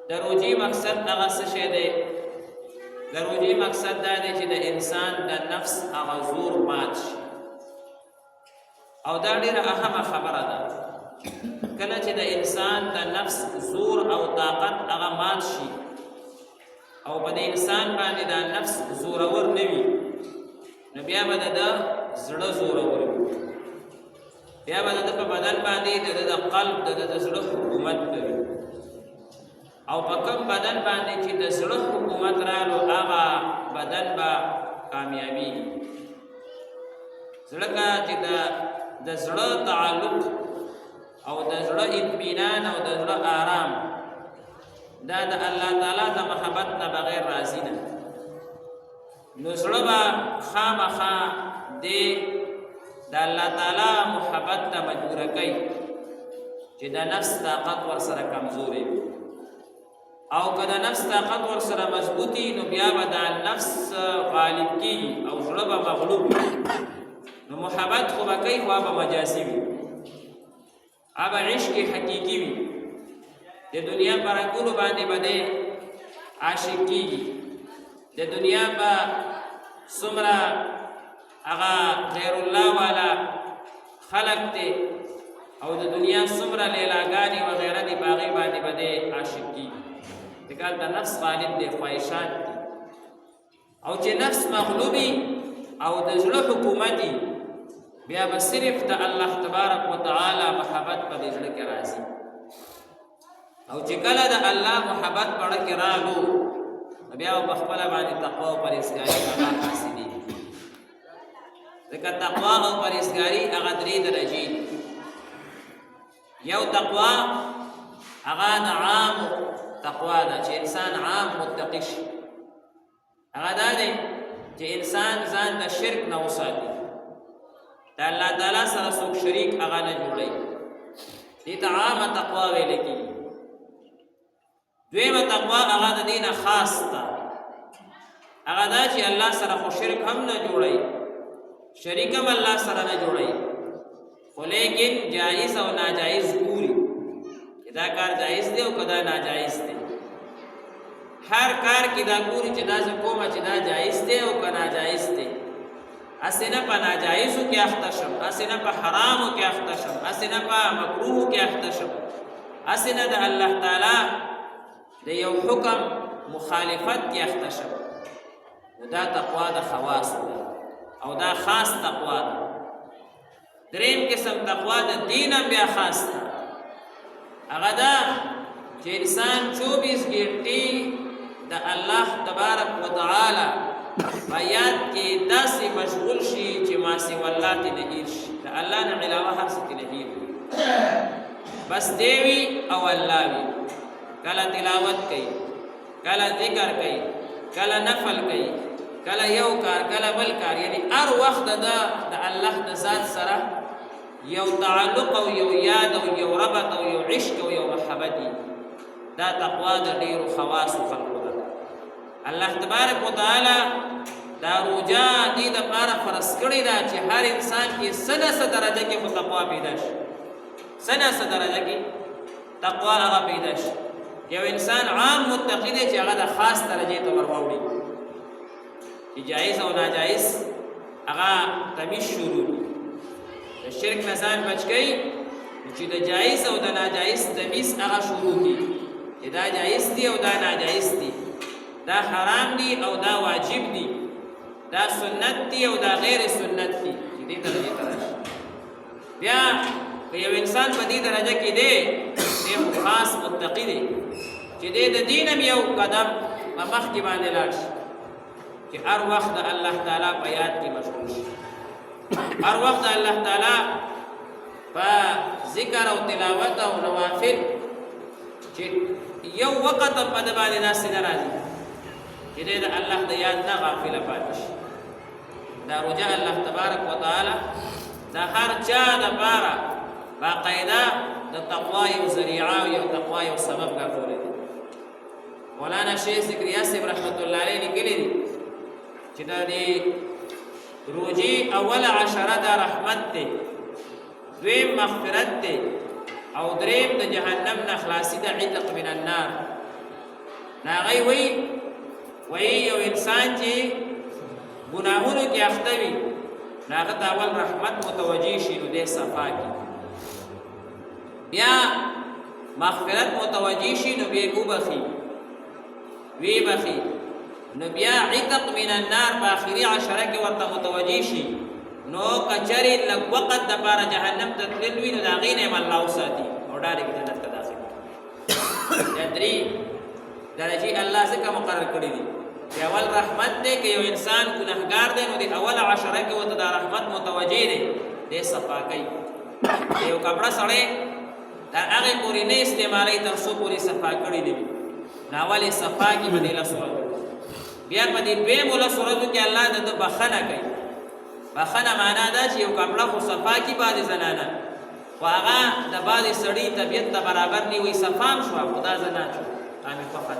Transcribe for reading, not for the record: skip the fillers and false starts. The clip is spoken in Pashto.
د روجي مقصد هغه څه شی دی؟ د روجي مقصد دا دی چې د انسان د نفس هغه زور مات شي، او دا ډېره اهمه خبره ده. کله چې د انسان د نفس زور او طاقت هغه مات شي او په د انسان باندې د نفس زورور نه وي، نو بیا به د زړه زورور وي، بیا به د په بدن باندې د قلب د زړه حکومت کوي، او په کوم بدن باندې چې د زړه حکومت رالو هغه بدن به کامیابي. ځکه چې د زړه تعلق او د زړه اطمینان او د زړه آرام دا د الله تعالی د محبت نه بغیر راضي نه. نو زړه به خامخا د الله تعالی محبت ته مجبوره کوي چې د نفس طاقت ورسره کمزورې وي، او که د نفس طاقت ورسره مضبوطي نو بیا به د نفس غالب کېږي او زړه به مغلوب وي. نو محبت خو به کوي، خو به مجازي وي، هغه عشق حقیقي وي. د دنیا په رنګونو باندې به دی عاشق کېږي، د دنیا به څومره هغه غیر الله والا خلق دی او د دنیا څومره لیلاګانې وغیره دي، په هغې باندې به دی عاشق کېږي. ځکه د نفس غالب دی، خواهشات دي. او چې نفس مغلوبي او د زړه حکومتي، بیا به صرف د الله تبارک وتعالی محبت په دې زړه کې راځي. او چې کله د الله محبت په زړه کې رالو، بیا به په خپله باندې تقوا او پرهیزګاري هغه حاصلېږي. ځکه تقوا او پرهیزګاري هغه درې درجې دي. یو تقوا هغه د عام تقوا ده چې انسان عام متقي شي، هغه دا دی چې انسان ځان د شرک نه وساتي، د الله تعالی سره څوک شریک هغه نه جوړوي، دې ته عامه تقوا ویل کېږي. دویمه تقوا هغه د دې نه خاص ده، هغه دا چې الله سره خو شرک هم نه جوړوي، شریک هم الله سره نه جوړوي، خو لیکن جایز او ناجایز ګوري چې دا کار جایز دی او که دا ناجایز دی. هر کار کې دا ګوري چې دا زه کومه چې دا جایز دی او که ناجایز دی. هسې نه په ناجایزو کې اخته شم، هسې نه په حرامو کې اخته شم، هسې نه په مکروهو کې اخته شم، هسې نه د الله تعالی د یو حکم مخالفت کې اخته شم. نو دا تقوا د خواصو ده او دا خاص تقوا ده. دریم قسم تقوا د دین هم بیا خاص ده، هغه دا چې انسان 24 ګنټې د الله تبارک وتعالی په یاد کې داسې مشغول شي چې ما سوی الله ته نه هیر شي، د الله نه علاوه هر څه ته نه هیر وي، بس دی وي او الله وي. کله تلاوت کوي، کله ذکر کوي، کله نفل کوي، کله یو کار کله بل کار، یعنی هر وخت د الله د ذات سره یو تعلق او یو یاد او یو ربط او یو عشق او یو محبت دی. دا تقوا د ډیرو خواصو خلقو ده. الله تبارک وتعالی دا روجا دې دپاره فرض کړې ده چې هر انسان کې څه نه څه درجه کې خو تقوا پیدا شي، څه نه څه درجه کې تقوا هغه پیدا شي. یو انسان عام متقی دی چې هغه د خاص درجې ته ورواوړي، چې جایز او ناجایز هغه تمیز شروع دي، د شرک نه ځان بچ کوي، چې د جایز او د ناجایز تمیز هغه شروع دي، چې دا جایز دي او دا ناجایز دي، دا حرام دي او دا واجب دي، دا سنت دي او دا غیر سنت دي، چې دې درجې ته راشي. بیا که یو انسان په دې درجه کې دی، دی خاص متقي دی چې دی د دین هم یو قدم په مخکې باندې لاړ شي، چې هر وخت د الله تعالی په یاد کې مشغول شي، هر وخت د الله تعالی په ذکر او تلاوت او نوافل، چې یو وخت هم په ده باندې داسې نه راځي چې دی د الله د یاد نه غافله پاتې شي. دا روجه الله تبارک وتعالی دا هر چا دپاره باقاعده د تقوا یو ذریعه او یو تقوا یو سبب ګرځولی دی. مولانا شیخ ذکریا صاحب رحمت الله علیه لیکلی دي چې دا د روجې اوله عشره دا رحمت دی، دویم مغفرت دی، او دریم د جهنم نه خلاصي ده، عتق من النار. ناغی وی یو انسان چې ګناهونو کې اخته وي هغه ته اول رحمت متوجي شي نو دې صفا کی، بیا مغفرت متوجي شي نو بیا وبخي نو بیا عتق من النار په اخري عشره کې ورته متوجي شي نو کچري لږ وخت د پاره جهنم ته تلوي نو دا غینه الله وساتي او ډایرک جنت ته داخل درې درجه الله څخه مقرر کړی دي. اول رحمت دې کې یو انسان ګناهګار دی نو د اول عشره کې وته د رحمت متوجي دی دې صفا کوي. یو کپڑا سړی دا هغه پوری نه استعمالي تر څو پوری صفا کړی دی نو اول صفا کې بدله سورۃ بیا په دې به مولا سورۃ کې الله د بخنه کوي. بخنه معنا دا چې یو کپڑا خو صفا کې باندې زنانه واغه د باندې سړی طبيعت ته برابر دی وي صفام شو خدا زنانه امي فقط